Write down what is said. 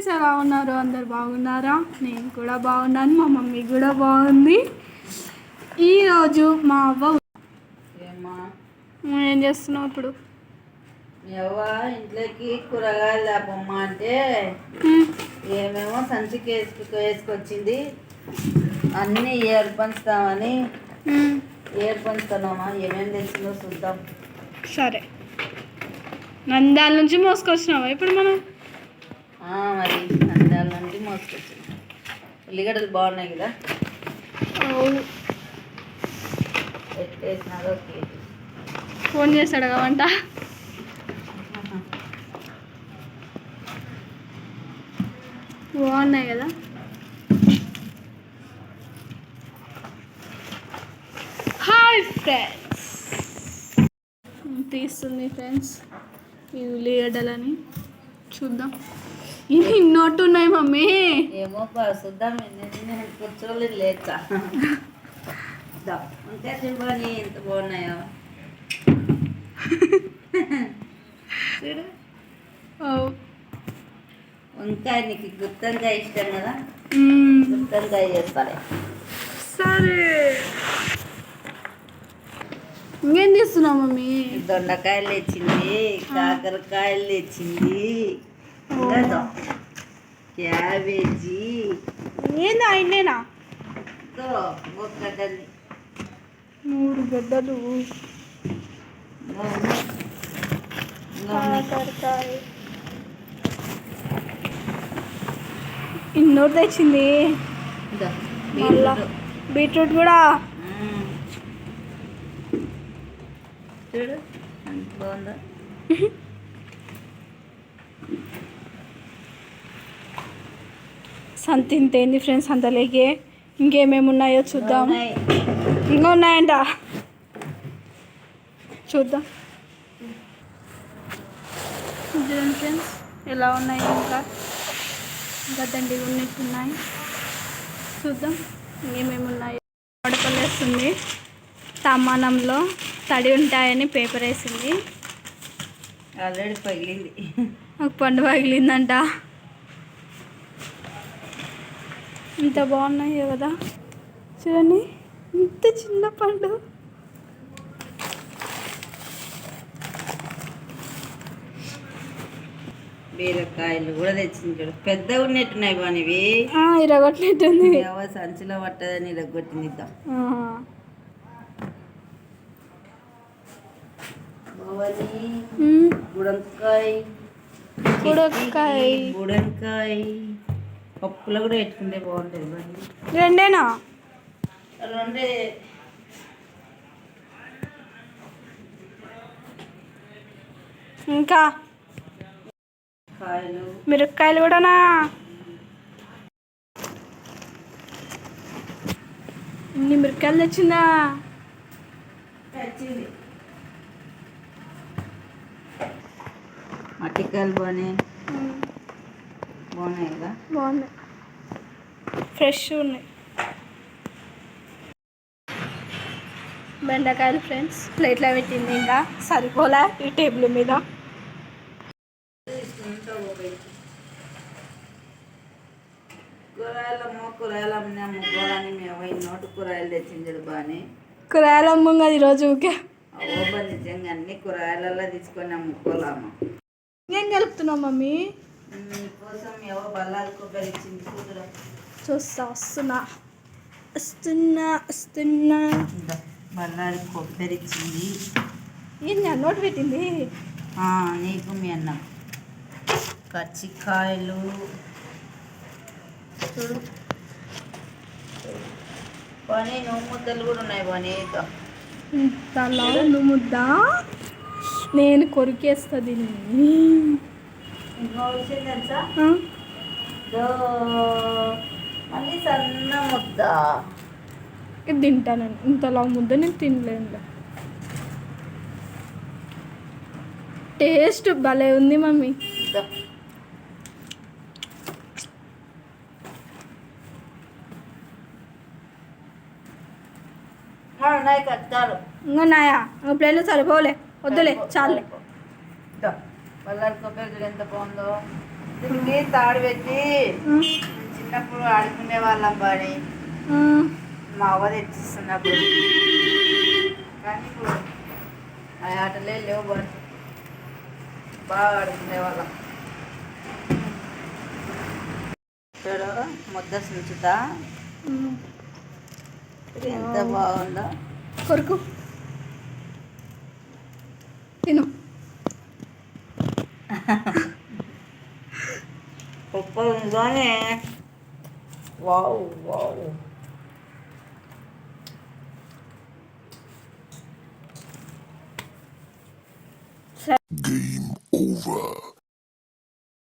Friends, ఎలా ఉన్నారు? అందరు బాగున్నారా? నేను కూడా బాగున్నాను, మా మమ్మీ కూడా బాగుంది. ఈరోజు మా అవ్వ ఏం చేస్తున్నావు ఇప్పుడు? ఇంట్లోకి కూరగాయలు లేపమ్మా అంటే ఏమేమో సంచికి వేసుకొచ్చింది. అన్నీ ఏర్పంచుతామని ఏర్పంచుతున్నామా, ఏమేమి తెచ్చిందో చూద్దాం. సరే, నంద్యాల నుంచి మోసుకొచ్చినావా ఇప్పుడు మనం? మరి నంద్యాల నుండి మోసుకొచ్చింది. ఉల్లిగడ్డలు బాగున్నాయి కదా, పెట్టేసినారు. ఫోన్ చేశాడు వంట. బాగున్నాయి కదా. హాయ్ ఫ్రెండ్స్, తీస్తుంది ఫ్రెండ్స్ ఈ ఉల్లిగడ్డలని. చూద్దాం, ఇవి ఇన్నోటు ఉన్నాయి మమ్మీ. ఏమో చూద్దాం, కూర్చోలేదు లేచా ఉంటే చూడని ఎంత బాగున్నాయో. చూడు, వంకాయ నీకు గుత్తంకాయ ఇష్టం కదా, గుత్తంకాయ చేస్తారే. సరే, ఇంకేం చేస్తున్నావు మమ్మీ? దొండకాయలు తెచ్చింది, కాకరకాయలు తెచ్చింది, క్యాబేజీ. ఏందా అయినేనా? గడ్డలు 3 గడ్డలు, కాకరకాయ, ఇన్నోటి తెచ్చింది. మళ్ళా బీట్రూట్ కూడా. చూడు ఎంత బాగుందో. సంత ఇంతేంది ఫ్రెండ్స్, అంతలేకే ఇంకేమేమి ఉన్నాయో చూద్దాం. ఇంకా ఉన్నాయంట, చూద్దాం. చూడండి ఫ్రెండ్స్ ఎలా ఉన్నాయి. ఇంకా దండిగా ఉన్నట్టున్నాయి. చూద్దాం ఇంకేమేమి ఉన్నాయో. వడపల్లి వేస్తుంది, సామానంలో తడి ఉంటాయని పేపర్ వేసింది. ఆల్రెడీ పగిలింది, ఒక పండు పగిలిందంట. ఇంత బాగున్నాయి కదా, చూడండి ఇంత చిన్న పండు. బీరకాయలు కూడా తెచ్చింది. చూడు పెద్దగా ఉన్నట్టున్నాయి బానివి. ఇరగొట్టినట్టుంది. సంచిలో పట్టదని ఇరగొట్టింది. బుడంకాయ పప్పులో కూడా పెట్టుకుంటే బాగుంటుంది. రెండేనా? రెండే. ఇంకా మిరపకాయలు కూడానా? ఇన్ని మిరపకాయలు తెచ్చిందా? మట్టికాయలు బాగున్నాయి కదా. బాగున్నాయి, ఫ్రెష్ ఉన్నాయి. బెండకాయలు ఫ్రెండ్స్ ప్లేట్లో పెట్టింది, ఇంకా సరిపోలే ఈ టేబుల్ మీద. కూరగాయలు అమ్మినాము, కూరని మేము నోటు కూరగాయలు తెచ్చింది బాగానే. కూరగాయలు అమ్మంగా ఈరోజు నిజంగా అన్ని కూరగాయలలో తీసుకొని అమ్ముకోలేము. ఏం కలుపుతున్నావు మమ్మీ? కోసం ఏవో బల్లాలు కొబ్బరి ఇచ్చింది. వస్తున్నా బల్లాలు కొబ్బరి ఇచ్చింది. ఏంటి నోటు పెట్టింది? నీకు మీ అన్న. కచ్చికాయలు చూడు, పని నువ్వు ముద్దలు కూడా ఉన్నాయి. పని నువ్వు ముద్ద నేను కొరికేస్తా దీన్ని. ఇంకో విషయం తెలుసా, మళ్ళీ సన్న ముద్ద తింటాను. ఇంతలా ముద్ద నేను తినలేను. టేస్ట్ భలే ఉంది మమ్మీ. ఇంకా నాయా ప్లేట్లో సరిపోలే, వద్దులే చాలే. బల్లారి కొబ్బరి ఎంత బాగుందో. దీనికి తాడు పెట్టి ఉమ్, చిన్నప్పుడు ఆడుకునే వాళ్ళం బాని ఉమ్. మా అవ్వ తెచ్చిస్తున్నప్పుడు. కానీ ఇప్పుడు ఆ ఆటలే లేవు బాని, బాగా ఆడుకునే వాళ్ళం. చూడు ముద్ద సుంచుతా, ఉమ్. ఇది ఎంత బాగుందో. కొరుకు తిను. సూపర్ ఉందోనే. Wow wow. Game over.